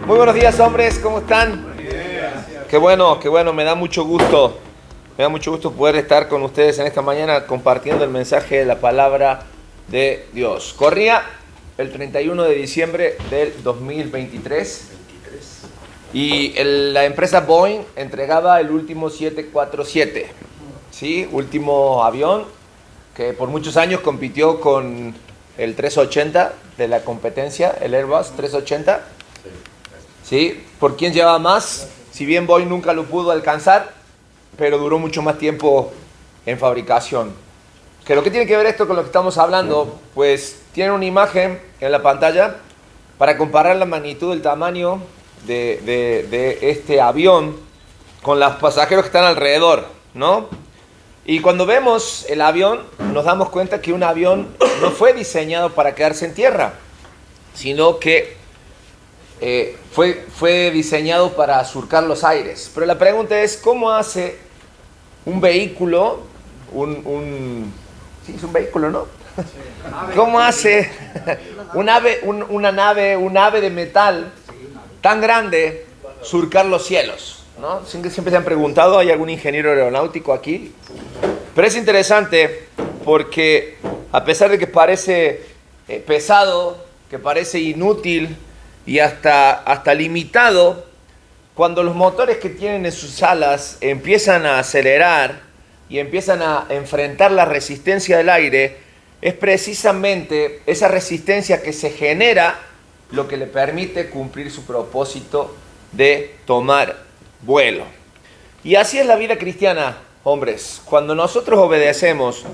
Muy buenos días, hombres, ¿cómo están? Qué bueno, me da mucho gusto. Me da mucho gusto poder estar con ustedes en esta mañana compartiendo el mensaje de la palabra de Dios. Corría el 31 de diciembre del 2023 y la empresa Boeing entregaba el último 747, ¿sí? Último avión que por muchos años compitió con el 380 de la competencia, el Airbus 380. ¿Sí? ¿Por quién llevaba más? Si bien Boeing nunca lo pudo alcanzar, pero duró mucho más tiempo en fabricación. ¿Qué lo que tiene que ver esto con lo que estamos hablando? Pues tiene una imagen en la pantalla para comparar la magnitud del tamaño de este avión con los pasajeros que están alrededor, ¿no? Y cuando vemos el avión, nos damos cuenta que un avión no fue diseñado para quedarse en tierra, sino que fue diseñado para surcar los aires. Pero la pregunta es, ¿cómo hace un vehículo, sí, es un vehículo, ¿no? ¿Cómo hace un ave de metal tan grande surcar los cielos? ¿No? Siempre se han preguntado, ¿hay algún ingeniero aeronáutico aquí? Pero es interesante porque a pesar de que parece pesado, que parece inútil y hasta limitado, cuando los motores que tienen en sus alas empiezan a acelerar y empiezan a enfrentar la resistencia del aire, es precisamente esa resistencia que se genera lo que le permite cumplir su propósito de tomar vuelo. Y así es la vida cristiana, hombres. Cuando nosotros obedecemos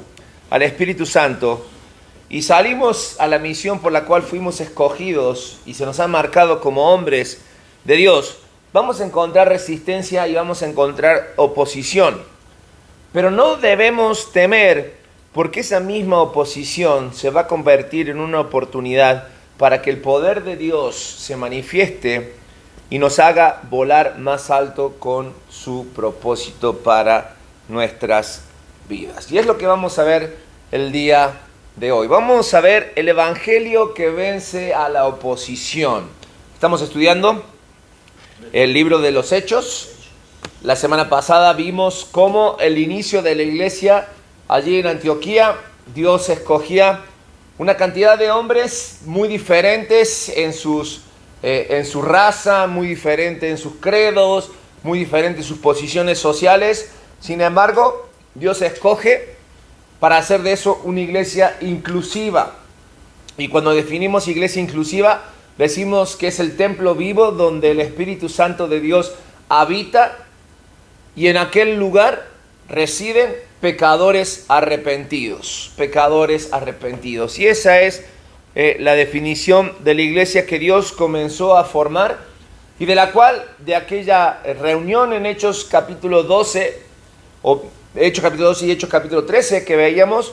al Espíritu Santo y salimos a la misión por la cual fuimos escogidos y se nos ha marcado como hombres de Dios, vamos a encontrar resistencia y vamos a encontrar oposición. Pero no debemos temer, porque esa misma oposición se va a convertir en una oportunidad para que el poder de Dios se manifieste y nos haga volar más alto con su propósito para nuestras vidas. Y es lo que vamos a ver el día de hoy. Vamos a ver el evangelio que vence a la oposición. Estamos estudiando el libro de los Hechos. La semana pasada vimos cómo el inicio de la iglesia allí en Antioquía, Dios escogía una cantidad de hombres muy diferentes en su raza, muy diferentes en sus credos, muy diferentes en sus posiciones sociales. Sin embargo, Dios escoge para hacer de eso una iglesia inclusiva. Y cuando definimos iglesia inclusiva, decimos que es el templo vivo donde el Espíritu Santo de Dios habita y en aquel lugar residen pecadores arrepentidos. Pecadores arrepentidos. Y esa es la definición de la iglesia que Dios comenzó a formar y de la cual, de aquella reunión en Hechos capítulo 12, o Hechos capítulo 12 y Hechos capítulo 13 que veíamos,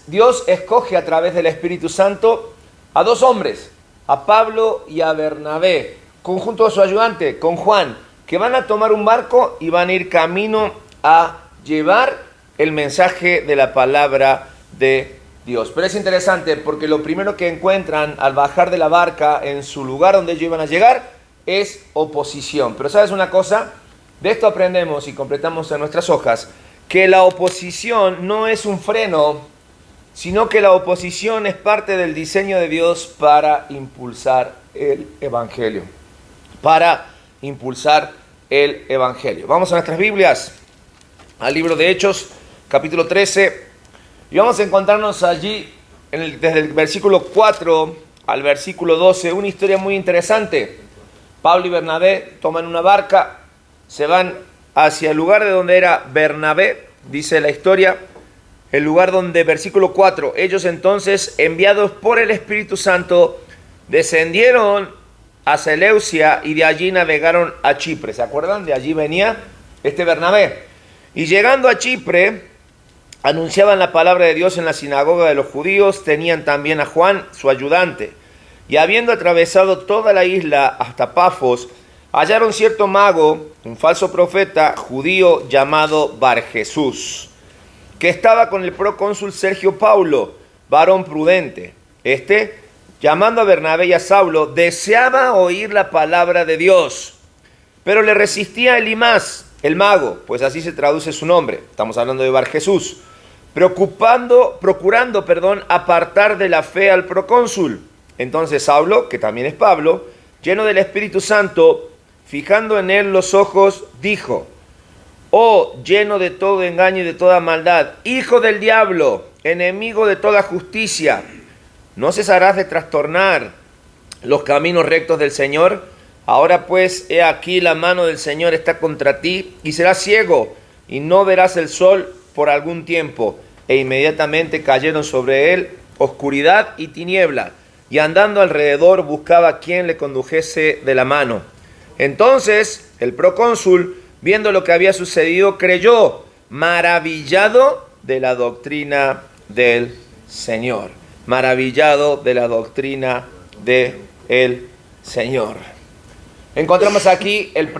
Dios escoge a través del Espíritu Santo a dos hombres, a Pablo y a Bernabé, conjunto a su ayudante, con Juan, que van a tomar un barco y van a ir camino a llevar el mensaje de la palabra de Dios. Pero es interesante porque lo primero que encuentran al bajar de la barca en su lugar donde ellos iban a llegar es oposición. Pero ¿sabes una cosa? De esto aprendemos y completamos en nuestras hojas que la oposición no es un freno, sino que la oposición es parte del diseño de Dios para impulsar el evangelio. Para impulsar el evangelio. Vamos a nuestras Biblias, al libro de Hechos, capítulo 13, y vamos a encontrarnos allí, desde el versículo 4 al versículo 12, una historia muy interesante. Pablo y Bernabé toman una barca, se van hacia el lugar de donde era Bernabé, dice la historia, el lugar donde, versículo 4, ellos entonces, enviados por el Espíritu Santo, descendieron a Seleucia y de allí navegaron a Chipre. ¿Se acuerdan? De allí venía este Bernabé. Y llegando a Chipre, anunciaban la palabra de Dios en la sinagoga de los judíos, tenían también a Juan, su ayudante. Y habiendo atravesado toda la isla hasta Pafos, hallaron cierto mago, un falso profeta judío llamado Barjesús, que estaba con el procónsul Sergio Paulo, varón prudente. llamando a Bernabé y a Saulo, deseaba oír la palabra de Dios, pero le resistía Elimás, el mago, pues así se traduce su nombre. Estamos hablando de Bar Jesús. Procurando, apartar de la fe al procónsul. Entonces Saulo, que también es Pablo, lleno del Espíritu Santo, fijando en él los ojos, dijo: oh, lleno de todo engaño y de toda maldad, hijo del diablo, enemigo de toda justicia, ¿no cesarás de trastornar los caminos rectos del Señor? Ahora pues, he aquí la mano del Señor está contra ti, y serás ciego, y no verás el sol por algún tiempo. E inmediatamente cayeron sobre él oscuridad y tiniebla, y andando alrededor buscaba quien le condujese de la mano. Entonces el procónsul, viendo lo que había sucedido, creyó, maravillado de la doctrina del Señor. Maravillado de la doctrina del Señor. Encontramos aquí el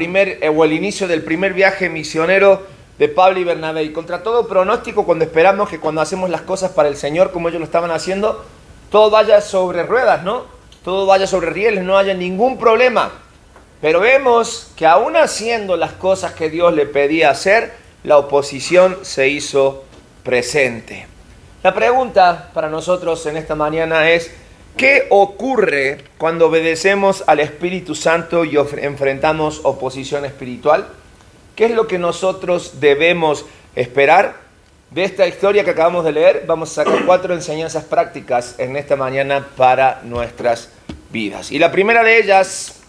inicio del primer viaje misionero de Pablo y Bernabé. Y contra todo pronóstico, cuando esperamos que cuando hacemos las cosas para el Señor, como ellos lo estaban haciendo, todo vaya sobre ruedas, ¿no? Todo vaya sobre rieles, no haya ningún problema. Pero vemos que aún haciendo las cosas que Dios le pedía hacer, la oposición se hizo presente. La pregunta para nosotros en esta mañana es: ¿qué ocurre cuando obedecemos al Espíritu Santo y enfrentamos oposición espiritual? ¿Qué es lo que nosotros debemos esperar? De esta historia que acabamos de leer, vamos a sacar 4 enseñanzas prácticas en esta mañana para nuestras vidas. Y la primera de ellas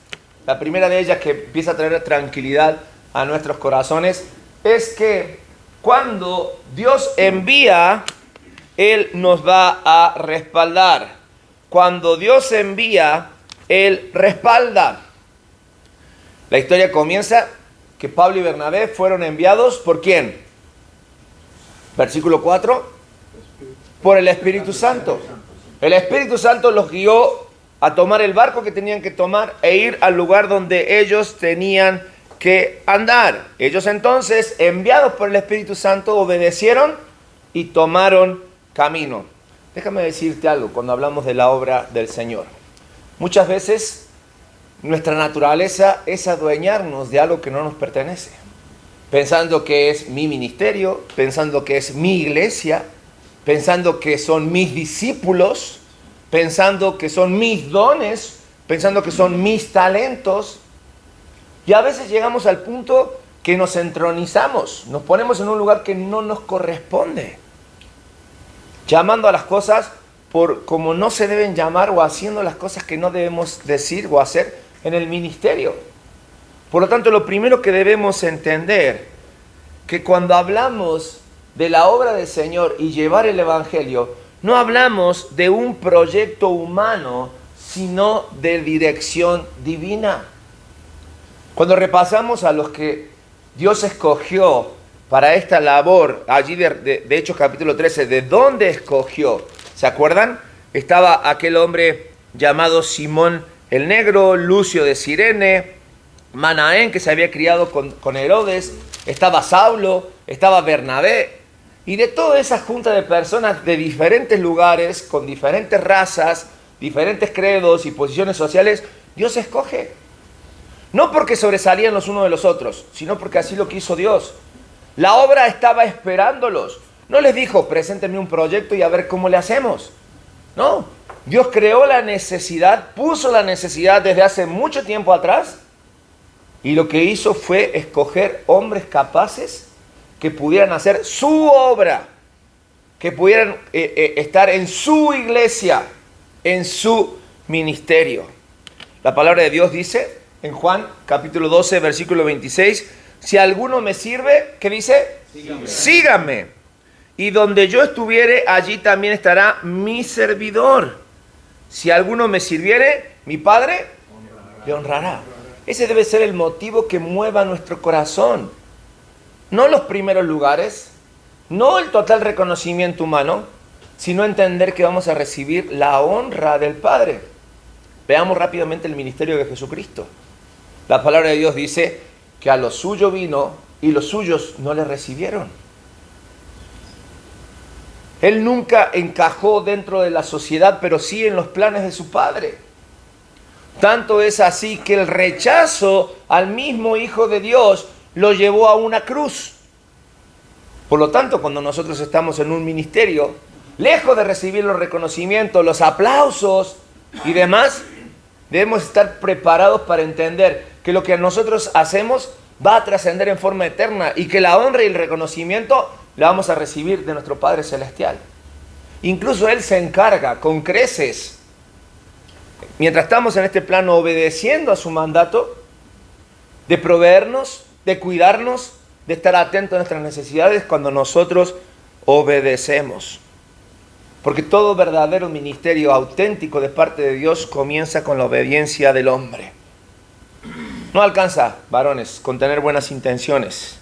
que empieza a traer tranquilidad a nuestros corazones, es que cuando Dios envía, Él nos va a respaldar. Cuando Dios envía, Él respalda. La historia comienza que Pablo y Bernabé fueron enviados ¿por quién? Versículo 4. Por el Espíritu Santo. El Espíritu Santo los guió a tomar el barco que tenían que tomar e ir al lugar donde ellos tenían que andar. Ellos entonces, enviados por el Espíritu Santo, obedecieron y tomaron camino. Déjame decirte algo cuando hablamos de la obra del Señor. Muchas veces nuestra naturaleza es adueñarnos de algo que no nos pertenece, pensando que es mi ministerio, pensando que es mi iglesia, pensando que son mis discípulos, pensando que son mis dones, pensando que son mis talentos. Y a veces llegamos al punto que nos entronizamos, nos ponemos en un lugar que no nos corresponde, llamando a las cosas por como no se deben llamar o haciendo las cosas que no debemos decir o hacer en el ministerio. Por lo tanto, lo primero que debemos entender, que cuando hablamos de la obra del Señor y llevar el Evangelio, no hablamos de un proyecto humano, sino de dirección divina. Cuando repasamos a los que Dios escogió para esta labor, allí de Hechos capítulo 13, ¿de dónde escogió? ¿Se acuerdan? Estaba aquel hombre llamado Simón el Negro, Lucio de Cirene, Manaén, que se había criado con Herodes, estaba Saulo, estaba Bernabé, y de toda esa junta de personas de diferentes lugares, con diferentes razas, diferentes credos y posiciones sociales, Dios escoge. No porque sobresalían los unos de los otros, sino porque así lo quiso Dios. La obra estaba esperándolos. No les dijo, preséntenme un proyecto y a ver cómo le hacemos. No, Dios creó la necesidad, puso la necesidad desde hace mucho tiempo atrás, y lo que hizo fue escoger hombres capaces que pudieran hacer su obra, que pudieran estar en su iglesia, en su ministerio. La palabra de Dios dice en Juan capítulo 12, versículo 26, si alguno me sirve, ¿qué dice? Sígame. Y donde yo estuviere, allí también estará mi servidor. Si alguno me sirviere, mi Padre le honrará. Ese debe ser el motivo que mueva nuestro corazón. No los primeros lugares, no el total reconocimiento humano, sino entender que vamos a recibir la honra del Padre. Veamos rápidamente el ministerio de Jesucristo. La palabra de Dios dice que a lo suyo vino y los suyos no le recibieron. Él nunca encajó dentro de la sociedad, pero sí en los planes de su Padre. Tanto es así que el rechazo al mismo Hijo de Dios lo llevó a una cruz. Por lo tanto, cuando nosotros estamos en un ministerio, lejos de recibir los reconocimientos, los aplausos y demás, debemos estar preparados para entender que lo que nosotros hacemos va a trascender en forma eterna y que la honra y el reconocimiento la vamos a recibir de nuestro Padre Celestial. Incluso Él se encarga con creces, mientras estamos en este plano obedeciendo a su mandato, de proveernos, de cuidarnos, de estar atentos a nuestras necesidades cuando nosotros obedecemos. Porque todo verdadero ministerio auténtico de parte de Dios comienza con la obediencia del hombre. No alcanza, varones, con tener buenas intenciones.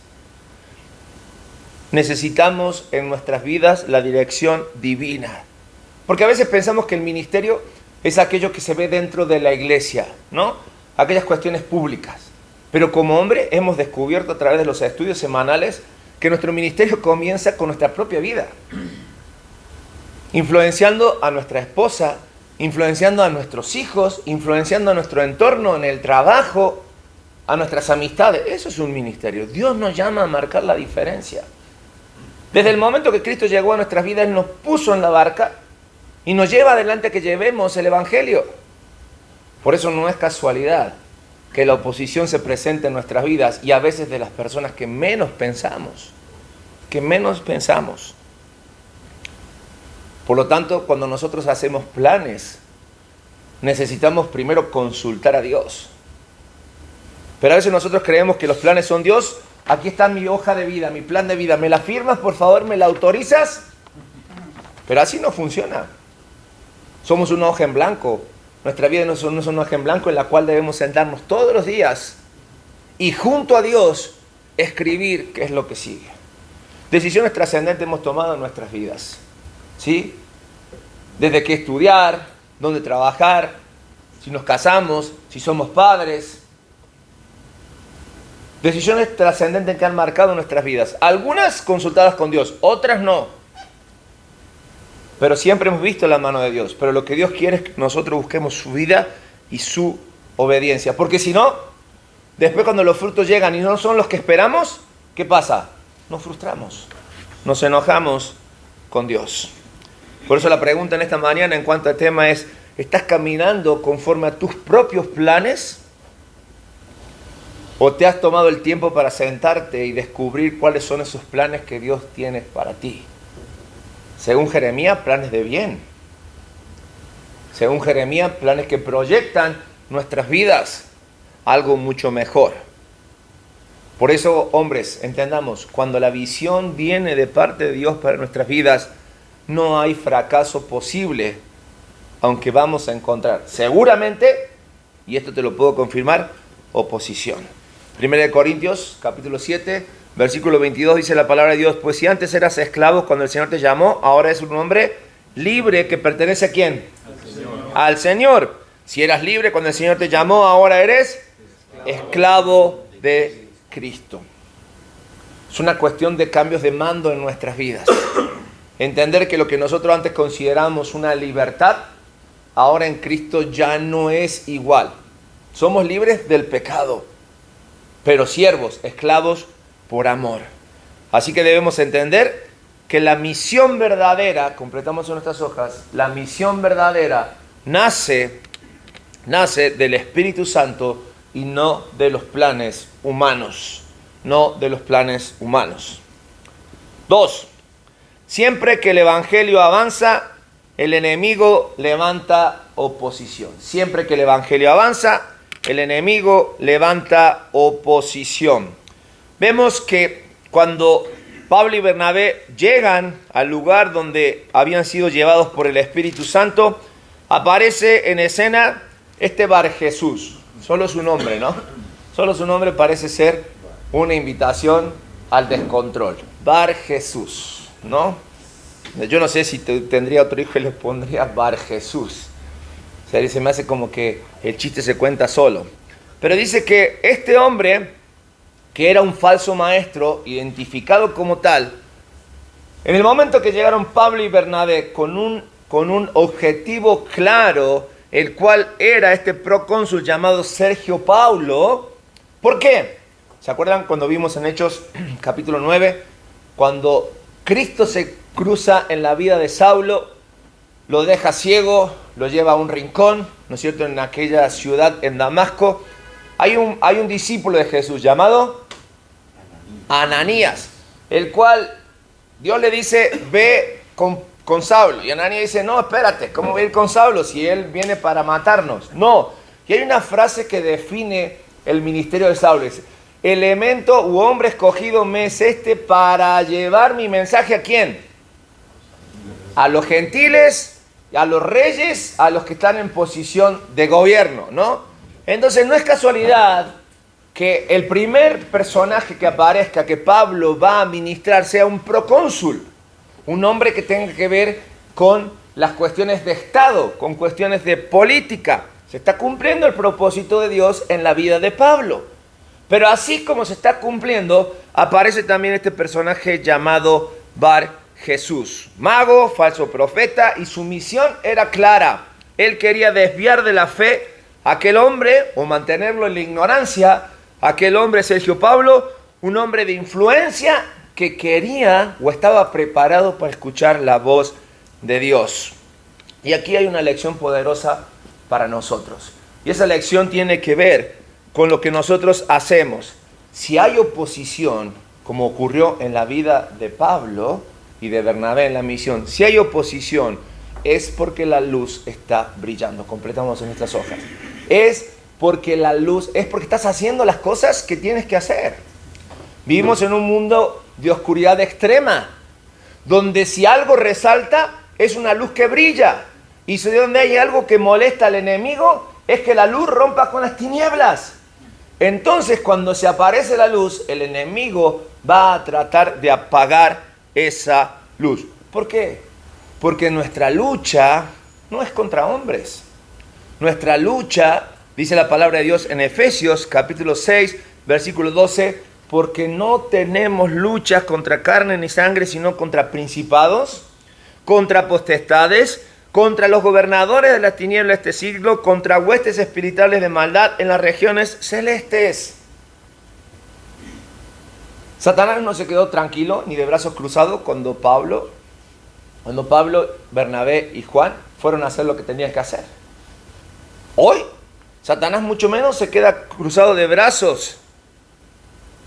Necesitamos en nuestras vidas la dirección divina. Porque a veces pensamos que el ministerio es aquello que se ve dentro de la iglesia, ¿no? Aquellas cuestiones públicas. Pero como hombre hemos descubierto a través de los estudios semanales que nuestro ministerio comienza con nuestra propia vida. Influenciando a nuestra esposa, influenciando a nuestros hijos, influenciando a nuestro entorno, en el trabajo, a nuestras amistades. Eso es un ministerio. Dios nos llama a marcar la diferencia. Desde el momento que Cristo llegó a nuestras vidas, Él nos puso en la barca y nos lleva adelante a que llevemos el Evangelio. Por eso no es casualidad que la oposición se presente en nuestras vidas y a veces de las personas que menos pensamos. Por lo tanto, cuando nosotros hacemos planes, necesitamos primero consultar a Dios. Pero a veces nosotros creemos que los planes son Dios. Aquí está mi hoja de vida, mi plan de vida. ¿Me la firmas, por favor? ¿Me la autorizas? Pero así no funciona. Somos una hoja en blanco. Nuestra vida no es una hoja en blanco en la cual debemos sentarnos todos los días y junto a Dios escribir qué es lo que sigue. Decisiones trascendentes hemos tomado en nuestras vidas. ¿Sí? Desde qué estudiar, dónde trabajar, si nos casamos, si somos padres. Decisiones trascendentes que han marcado nuestras vidas. Algunas consultadas con Dios, otras no. Pero siempre hemos visto la mano de Dios. Pero lo que Dios quiere es que nosotros busquemos su vida y su obediencia. Porque si no, después cuando los frutos llegan y no son los que esperamos, ¿qué pasa? Nos frustramos, nos enojamos con Dios. Por eso la pregunta en esta mañana en cuanto al tema es, ¿estás caminando conforme a tus propios planes? ¿O te has tomado el tiempo para sentarte y descubrir cuáles son esos planes que Dios tiene para ti? Según Jeremías, planes de bien. Según Jeremías, planes que proyectan nuestras vidas a algo mucho mejor. Por eso, hombres, entendamos, cuando la visión viene de parte de Dios para nuestras vidas, no hay fracaso posible, aunque vamos a encontrar seguramente, y esto te lo puedo confirmar, oposición. 1 Corintios, capítulo 7, versículo 22, dice la palabra de Dios, pues si antes eras esclavo cuando el Señor te llamó, ahora es un hombre libre que pertenece ¿a quién? Al Señor. Al Señor. Si eras libre cuando el Señor te llamó, ahora eres esclavo de Cristo. Es una cuestión de cambios de mando en nuestras vidas. Entender que lo que nosotros antes consideramos una libertad, ahora en Cristo ya no es igual. Somos libres del pecado, pero siervos, esclavos por amor. Así que debemos entender que la misión verdadera, completamos en nuestras hojas, la misión verdadera nace del Espíritu Santo y no de los planes humanos. No de los planes humanos. 2. Siempre que el Evangelio avanza, el enemigo levanta oposición. Siempre que el Evangelio avanza, el enemigo levanta oposición. Vemos que cuando Pablo y Bernabé llegan al lugar donde habían sido llevados por el Espíritu Santo, aparece en escena este Bar Jesús. Solo su nombre, ¿no? Solo su nombre parece ser una invitación al descontrol. Bar Jesús, ¿no? Yo no sé si tendría otro hijo y le pondría Bar Jesús. O sea, se me hace como que el chiste se cuenta solo. Pero dice que este hombre, que era un falso maestro, identificado como tal, En el momento que llegaron Pablo y Bernabé con un objetivo claro, el cual era este procónsul llamado Sergio Paulo. ¿Por qué? ¿Se acuerdan cuando vimos en Hechos capítulo 9? Cuando Cristo se cruza en la vida de Saulo, lo deja ciego, lo lleva a un rincón, ¿no es cierto?, en aquella ciudad, en Damasco. Hay un discípulo de Jesús llamado Ananías, el cual Dios le dice, ve con Saulo. Y Ananías dice, no, espérate, ¿cómo voy a ir con Saulo si él viene para matarnos? No. Y hay una frase que define el ministerio de Saulo. Dice, elemento u hombre escogido me es este para llevar mi mensaje ¿a quién? A los gentiles, a los reyes, a los que están en posición de gobierno, ¿no? Entonces no es casualidad que el primer personaje que aparezca, que Pablo va a ministrar, sea un procónsul, un hombre que tenga que ver con las cuestiones de Estado, con cuestiones de política. Se está cumpliendo el propósito de Dios en la vida de Pablo. Pero así como se está cumpliendo, aparece también este personaje llamado Bar Jesús, mago, falso profeta, y su misión era clara. Él quería desviar de la fe a aquel hombre, o mantenerlo en la ignorancia, aquel hombre Sergio Paulo, un hombre de influencia que quería o estaba preparado para escuchar la voz de Dios. Y aquí hay una lección poderosa para nosotros. Y esa lección tiene que ver con lo que nosotros hacemos. Si hay oposición, como ocurrió en la vida de Pablo y de Bernabé en la misión, si hay oposición, es porque la luz está brillando. Completamos en estas hojas. Es porque la luz, es porque estás haciendo las cosas que tienes que hacer. Vivimos en un mundo de oscuridad extrema, donde si algo resalta, es una luz que brilla. Y si donde hay algo que molesta al enemigo, es que la luz rompa con las tinieblas. Entonces, cuando se aparece la luz, el enemigo va a tratar de apagar esa luz. ¿Por qué? Porque nuestra lucha no es contra hombres. Nuestra lucha, dice la palabra de Dios en Efesios capítulo 6, versículo 12, porque no tenemos luchas contra carne ni sangre, sino contra principados, contra potestades, contra los gobernadores de las tinieblas de este siglo, contra huestes espirituales de maldad en las regiones celestes. Satanás no se quedó tranquilo ni de brazos cruzados cuando Pablo, Bernabé y Juan fueron a hacer lo que tenían que hacer. Hoy, Satanás mucho menos se queda cruzado de brazos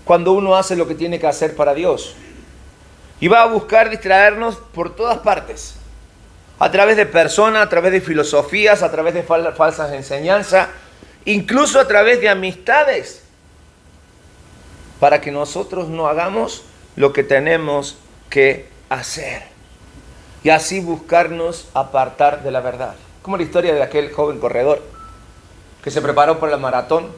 cuando uno hace lo que tiene que hacer para Dios. Y va a buscar distraernos por todas partes. A través de personas, a través de filosofías, a través de falsas enseñanzas, incluso a través de amistades, para que nosotros no hagamos lo que tenemos que hacer. Y así buscarnos apartar de la verdad. Como la historia de aquel joven corredor que se preparó para la maratón.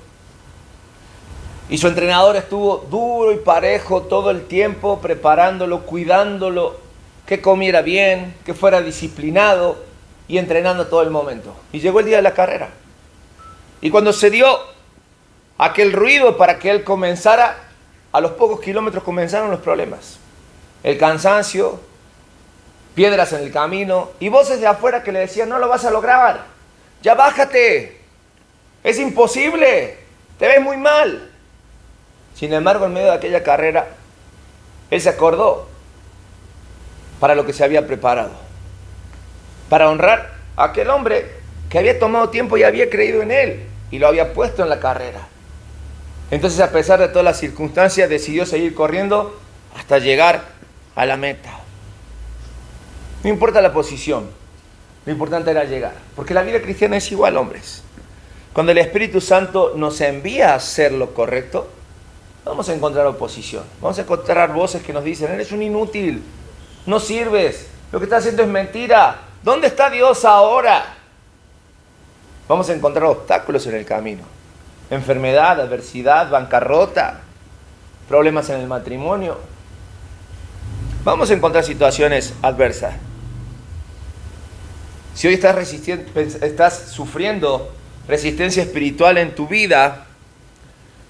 Y su entrenador estuvo duro y parejo todo el tiempo, preparándolo, cuidándolo, que comiera bien, que fuera disciplinado y entrenando todo el momento. Y llegó el día de la carrera. Y cuando se dio aquel ruido para que él comenzara, a los pocos kilómetros comenzaron los problemas. El cansancio, piedras en el camino y voces de afuera que le decían, no lo vas a lograr, ya bájate, es imposible, te ves muy mal. Sin embargo, en medio de aquella carrera, él se acordó para lo que se había preparado, para honrar a aquel hombre que había tomado tiempo y había creído en él y lo había puesto en la carrera. Entonces, a pesar de todas las circunstancias, decidió seguir corriendo hasta llegar a la meta. No importa la posición, lo importante era llegar, porque la vida cristiana es igual, hombres. Cuando el Espíritu Santo nos envía a hacer lo correcto, vamos a encontrar oposición, vamos a encontrar voces que nos dicen, eres un inútil, no sirves, lo que estás haciendo es mentira, ¿dónde está Dios ahora? Vamos a encontrar obstáculos en el camino, enfermedad, adversidad, bancarrota, problemas en el matrimonio. Vamos a encontrar situaciones adversas. Si hoy estás sufriendo resistencia espiritual en tu vida,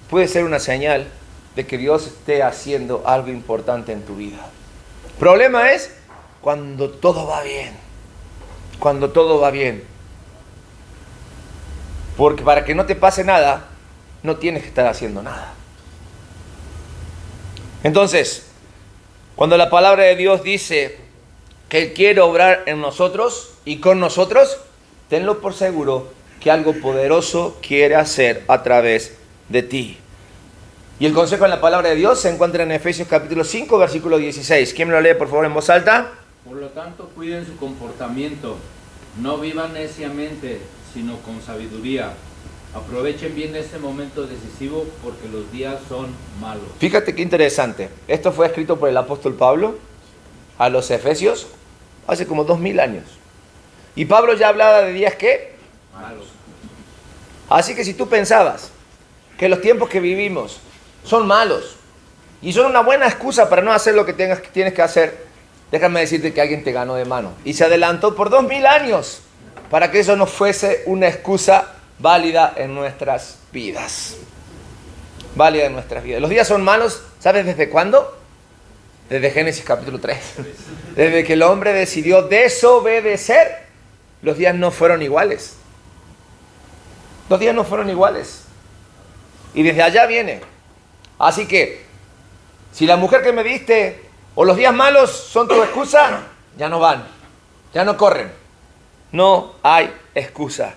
puede ser una señal de que Dios esté haciendo algo importante en tu vida. Problema es cuando todo va bien. Cuando todo va bien. Porque para que no te pase nada, no tienes que estar haciendo nada. Entonces, cuando la palabra de Dios dice que Él quiere obrar en nosotros y con nosotros, tenlo por seguro que algo poderoso quiere hacer a través de ti. Y el consejo en la palabra de Dios se encuentra en Efesios capítulo 5, versículo 16. ¿Quién me lo lee, por favor, en voz alta? Por lo tanto, cuiden su comportamiento. No vivan neciamente, sino con sabiduría. Aprovechen bien este momento decisivo porque los días son malos. Fíjate qué interesante. Esto fue escrito por el apóstol Pablo a los Efesios hace como 2000 años. Y Pablo ya hablaba de días ¿qué? Malos. Así que si tú pensabas que los tiempos que vivimos son malos y son una buena excusa para no hacer lo que tienes que hacer, déjame decirte que alguien te ganó de mano y se adelantó por 2000 años para que eso no fuese una excusa válida en nuestras vidas. Válida en nuestras vidas. Los días son malos, ¿sabes desde cuándo? Desde Génesis capítulo 3. Desde que el hombre decidió desobedecer, los días no fueron iguales. Los días no fueron iguales. Y desde allá viene. Así que, si la mujer que me diste o los días malos son tu excusa, ya no van, ya no corren. No hay excusa.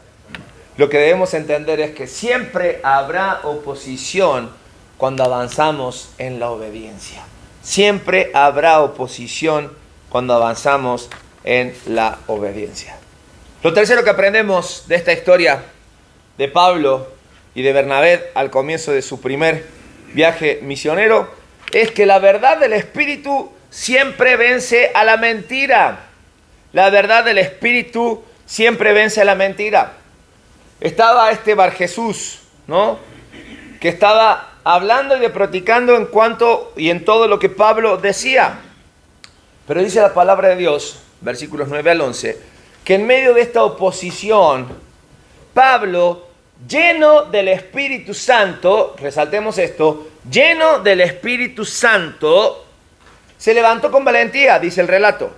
Lo que debemos entender es que siempre habrá oposición cuando avanzamos en la obediencia. Siempre habrá oposición cuando avanzamos en la obediencia. Lo tercero que aprendemos de esta historia de Pablo y de Bernabé al comienzo de su primer viaje misionero es que la verdad del Espíritu siempre vence a la mentira. La verdad del Espíritu siempre vence a la mentira. Estaba este Bar Jesús, ¿no? Que estaba hablando y practicando en cuanto y en todo lo que Pablo decía. Pero dice la palabra de Dios, versículos 9 al 11, que en medio de esta oposición, Pablo, lleno del Espíritu Santo, resaltemos esto, lleno del Espíritu Santo, se levantó con valentía, dice el relato.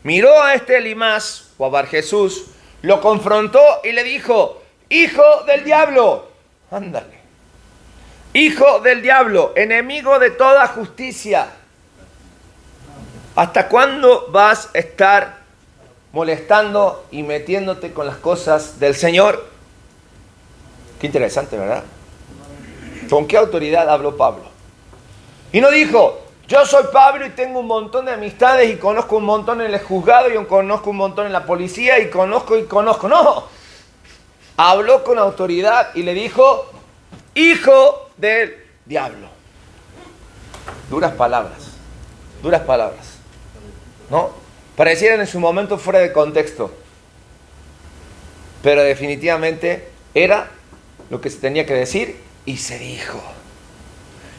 Miró a este Elimas, o a Bar Jesús, lo confrontó y le dijo, hijo del diablo, ándale, hijo del diablo, enemigo de toda justicia, ¿hasta cuándo vas a estar molestando y metiéndote con las cosas del Señor? Qué interesante, ¿verdad? ¿Con qué autoridad habló Pablo? Y no dijo, yo soy Pablo y tengo un montón de amistades y conozco un montón en el juzgado y conozco un montón en la policía y conozco. No, habló con autoridad y le dijo, hijo del diablo. Duras palabras, ¿no? Parecieran en su momento fuera de contexto, pero definitivamente era lo que se tenía que decir y se dijo.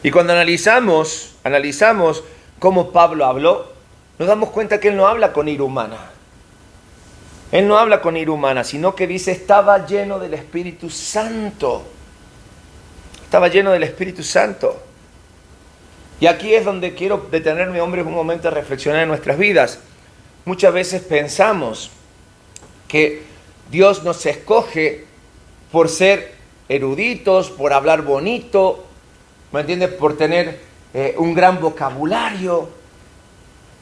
Y cuando analizamos cómo Pablo habló, nos damos cuenta que él no habla con ira humana. Él no habla con ira humana, sino que dice, estaba lleno del Espíritu Santo. Estaba lleno del Espíritu Santo. Y aquí es donde quiero detenerme, hombres, un momento a reflexionar en nuestras vidas. Muchas veces pensamos que Dios nos escoge por ser eruditos, por hablar bonito, ¿me entiendes? Por tener un gran vocabulario.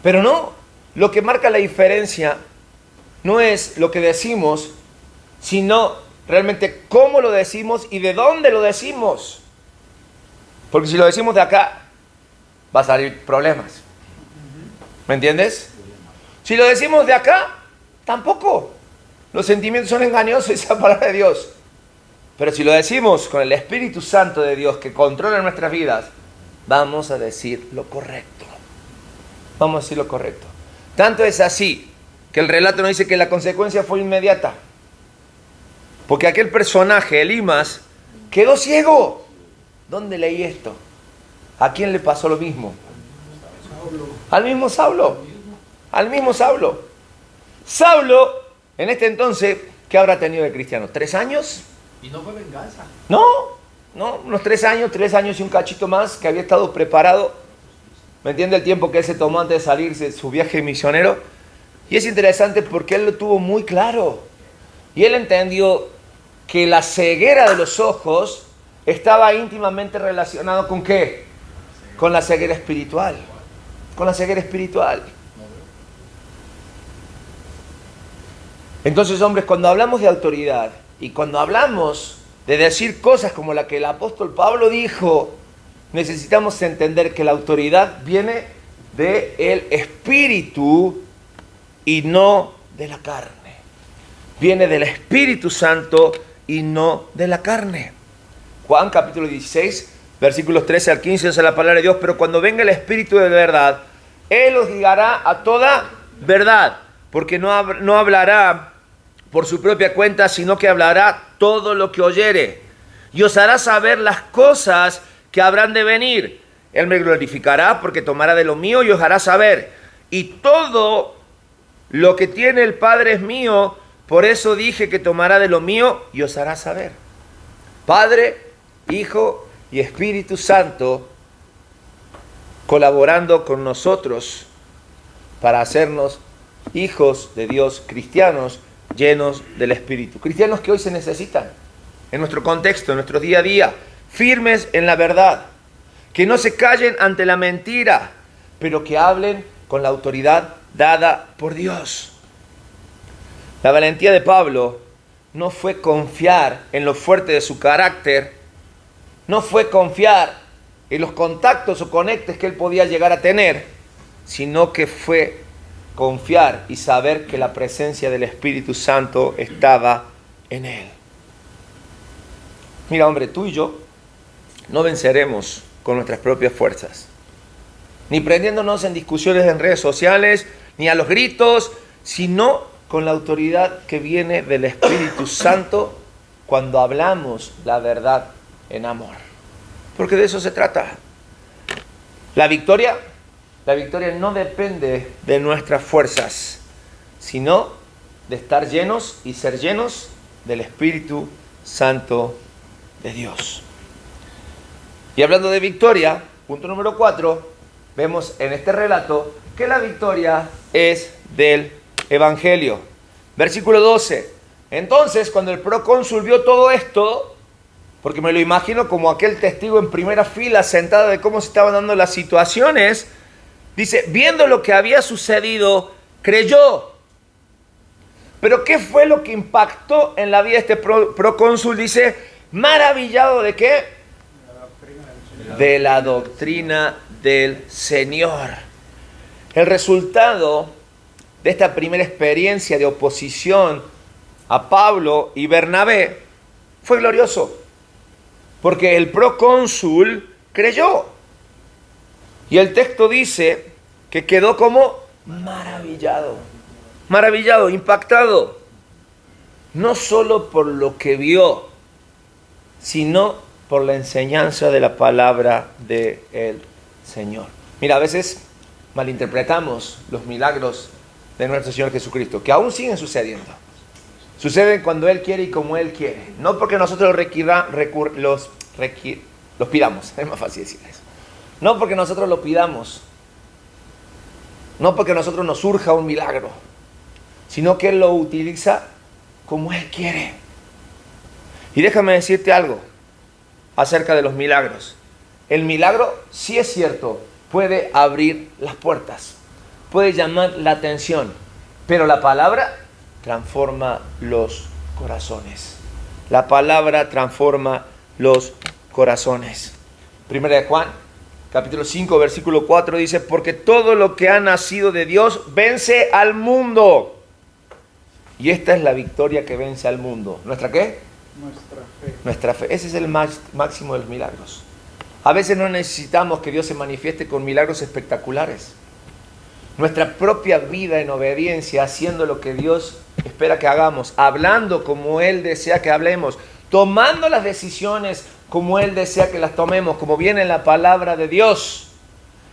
Pero no, lo que marca la diferencia no es lo que decimos, sino realmente cómo lo decimos y de dónde lo decimos. Porque si lo decimos de acá, va a salir problemas. ¿Me entiendes? Si lo decimos de acá, tampoco. Los sentimientos son engañosos, esa palabra de Dios. Pero si lo decimos con el Espíritu Santo de Dios que controla nuestras vidas, vamos a decir lo correcto. Vamos a decir lo correcto. Tanto es así que el relato nos dice que la consecuencia fue inmediata. Porque aquel personaje, Elimas, quedó ciego. ¿Dónde leí esto? ¿A quién le pasó lo mismo? Al mismo Saulo. Al mismo Saulo. Saulo, en este entonces, ¿qué habrá tenido de cristiano? ¿3 años? Y no fue venganza. No, unos 3 años y un cachito más, que había estado preparado ¿Me entiende? El tiempo que él se tomó antes de salirse de su viaje misionero. Y es interesante porque él lo tuvo muy claro. Y él entendió que la ceguera de los ojos estaba íntimamente relacionado ¿con qué? Con la ceguera espiritual. Con la ceguera espiritual. Entonces, hombres, cuando hablamos de autoridad y cuando hablamos de decir cosas como la que el apóstol Pablo dijo, necesitamos entender que la autoridad viene del Espíritu y no de la carne. Viene del Espíritu Santo y no de la carne. Juan capítulo 16, versículos 13 al 15, dice la palabra de Dios: pero cuando venga el Espíritu de verdad, Él os guiará a toda verdad, porque no hablará por su propia cuenta, sino que hablará todo lo que oyere, y os hará saber las cosas que habrán de venir. Él me glorificará, porque tomará de lo mío y os hará saber. Y todo lo que tiene el Padre es mío, por eso dije que tomará de lo mío y os hará saber. Padre, Hijo y Espíritu Santo colaborando con nosotros para hacernos hijos de Dios, cristianos llenos del Espíritu. Cristianos que hoy se necesitan en nuestro contexto, en nuestro día a día, firmes en la verdad, que no se callen ante la mentira, pero que hablen con la autoridad dada por Dios. La valentía de Pablo no fue confiar en lo fuerte de su carácter, no fue confiar en los contactos o conectes que él podía llegar a tener, sino que fue confiar y saber que la presencia del Espíritu Santo estaba en él. Mira, hombre, tú y yo no venceremos con nuestras propias fuerzas, ni prendiéndonos en discusiones en redes sociales, ni a los gritos, sino con la autoridad que viene del Espíritu Santo cuando hablamos la verdad en amor. Porque de eso se trata. La victoria no depende de nuestras fuerzas, sino de estar llenos y ser llenos del Espíritu Santo de Dios. Y hablando de victoria, punto número 4, vemos en este relato que la victoria es del Evangelio. Versículo 12. Entonces, cuando el procónsul vio todo esto, porque me lo imagino como aquel testigo en primera fila sentado de cómo se estaban dando las situaciones, dice, viendo lo que había sucedido, creyó. Pero ¿qué fue lo que impactó en la vida de este procónsul? Dice, maravillado ¿de qué? De la doctrina del Señor. El resultado de esta primera experiencia de oposición a Pablo y Bernabé fue glorioso, porque el procónsul creyó. Y el texto dice que quedó como maravillado, impactado, no solo por lo que vio, sino por la enseñanza de la palabra del Señor. Mira, a veces malinterpretamos los milagros de nuestro Señor Jesucristo, que aún siguen sucediendo. Suceden cuando Él quiere y como Él quiere. No porque nosotros los pidamos, es más fácil decir eso. No porque nosotros lo pidamos, no porque a nosotros nos surja un milagro, sino que Él lo utiliza como Él quiere. Y déjame decirte algo acerca de los milagros. El milagro, sí es cierto, puede abrir las puertas, puede llamar la atención, pero la palabra transforma los corazones. La palabra transforma los corazones. Primera de Juan, capítulo 5, versículo 4 dice, porque todo lo que ha nacido de Dios vence al mundo. Y esta es la victoria que vence al mundo. ¿Nuestra qué? Nuestra fe. Ese es el máximo de los milagros. A veces no necesitamos que Dios se manifieste con milagros espectaculares. Nuestra propia vida en obediencia, haciendo lo que Dios espera que hagamos, hablando como Él desea que hablemos, tomando las decisiones como Él desea que las tomemos, como viene en la palabra de Dios,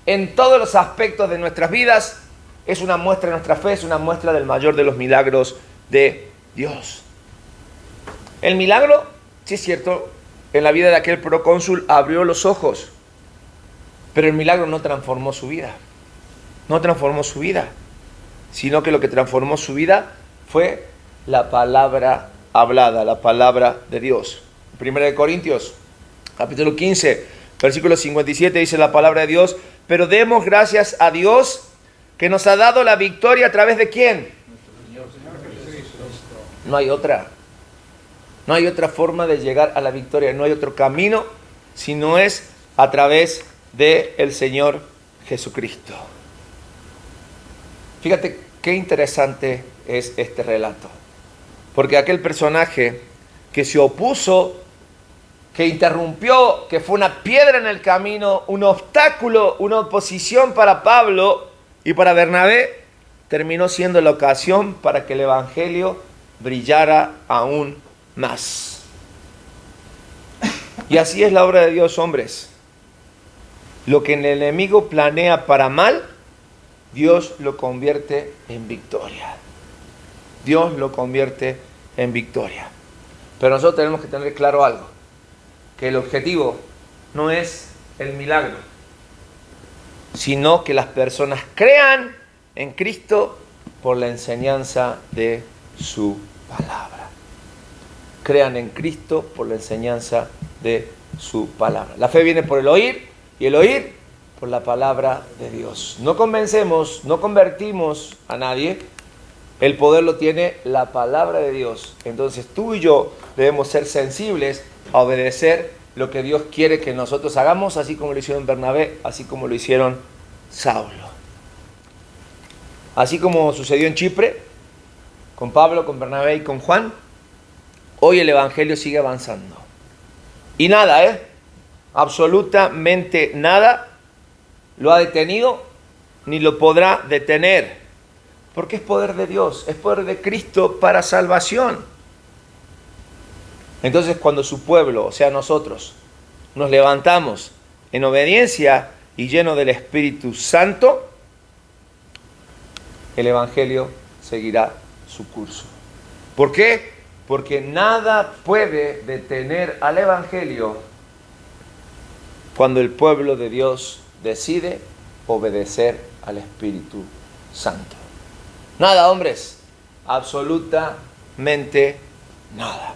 en todos los aspectos de nuestras vidas, es una muestra de nuestra fe, es una muestra del mayor de los milagros de Dios. El milagro, sí es cierto, en la vida de aquel procónsul abrió los ojos. Pero el milagro no transformó su vida. No transformó su vida. Sino que lo que transformó su vida fue la palabra hablada, la palabra de Dios. 1 Corintios, capítulo 15, versículo 57, dice la palabra de Dios: pero demos gracias a Dios que nos ha dado la victoria a través de ¿quién? No hay otra. No hay otra forma de llegar a la victoria. No hay otro camino si no es a través del Señor Jesucristo. Fíjate qué interesante es este relato. Porque aquel personaje que se opuso, que interrumpió, que fue una piedra en el camino, un obstáculo, una oposición para Pablo y para Bernabé, terminó siendo la ocasión para que el Evangelio brillara aún más. Y así es la obra de Dios, hombres. Lo que el enemigo planea para mal, Dios lo convierte en victoria. Dios lo convierte en victoria. Pero nosotros tenemos que tener claro algo: que el objetivo no es el milagro, sino que las personas crean en Cristo por la enseñanza de su palabra. Crean en Cristo por la enseñanza de su palabra. La fe viene por el oír, y el oír por la palabra de Dios. No convencemos, no convertimos a nadie. El poder lo tiene la palabra de Dios. Entonces tú y yo debemos ser sensibles a obedecer lo que Dios quiere que nosotros hagamos, así como lo hicieron Bernabé, así como lo hicieron Saulo. Así como sucedió en Chipre, con Pablo, con Bernabé y con Juan, hoy el Evangelio sigue avanzando. Y nada, absolutamente nada lo ha detenido, ni lo podrá detener. Porque es poder de Dios, es poder de Cristo para salvación. Entonces, cuando su pueblo, o sea nosotros, nos levantamos en obediencia y lleno del Espíritu Santo, el Evangelio seguirá su curso. ¿Por qué? Porque nada puede detener al Evangelio cuando el pueblo de Dios decide obedecer al Espíritu Santo. Nada, hombres, absolutamente nada.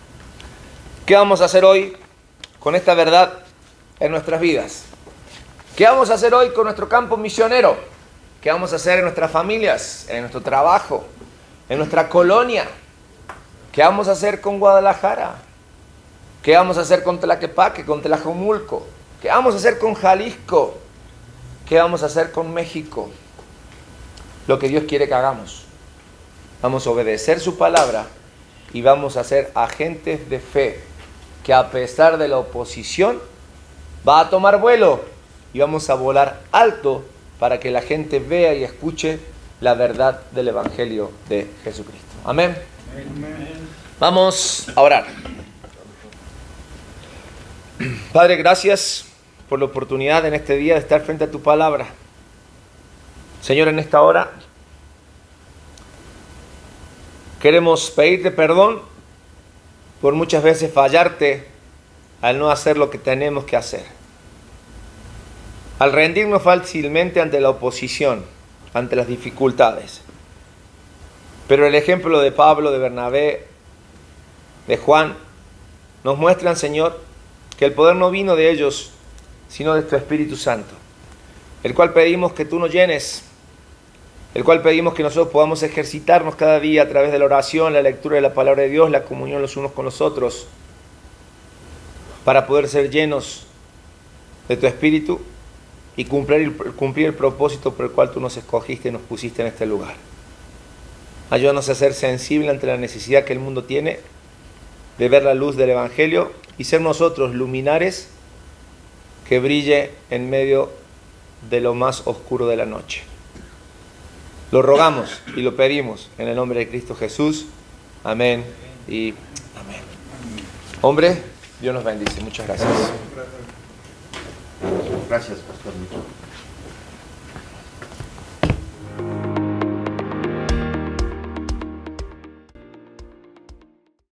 ¿Qué vamos a hacer hoy con esta verdad en nuestras vidas? ¿Qué vamos a hacer hoy con nuestro campo misionero? ¿Qué vamos a hacer en nuestras familias, en nuestro trabajo, en nuestra colonia? ¿Qué vamos a hacer con Guadalajara? ¿Qué vamos a hacer con Tlaquepaque, con Tlajomulco? ¿Qué vamos a hacer con Jalisco? ¿Qué vamos a hacer con México? Lo que Dios quiere que hagamos. Vamos a obedecer su palabra y vamos a ser agentes de fe que, a pesar de la oposición, va a tomar vuelo y vamos a volar alto para que la gente vea y escuche la verdad del Evangelio de Jesucristo. Amén. Amén. Vamos a orar. Padre, gracias por la oportunidad en este día de estar frente a tu palabra. Señor, en esta hora queremos pedirte perdón por muchas veces fallarte al no hacer lo que tenemos que hacer, al rendirnos fácilmente ante la oposición, ante las dificultades. Pero el ejemplo de Pablo, de Bernabé, de Juan, nos muestran, Señor, que el poder no vino de ellos, sino de tu Espíritu Santo, el cual pedimos que tú nos llenes, el cual pedimos que nosotros podamos ejercitarnos cada día a través de la oración, la lectura de la palabra de Dios, la comunión los unos con los otros, para poder ser llenos de tu Espíritu y cumplir el propósito por el cual tú nos escogiste y nos pusiste en este lugar. Ayúdanos a ser sensibles ante la necesidad que el mundo tiene de ver la luz del Evangelio y ser nosotros luminares que brille en medio de lo más oscuro de la noche. Lo rogamos y lo pedimos en el nombre de Cristo Jesús. Amén y amén. Hombre, Dios nos bendice. Muchas gracias. Gracias, Pastor Micho.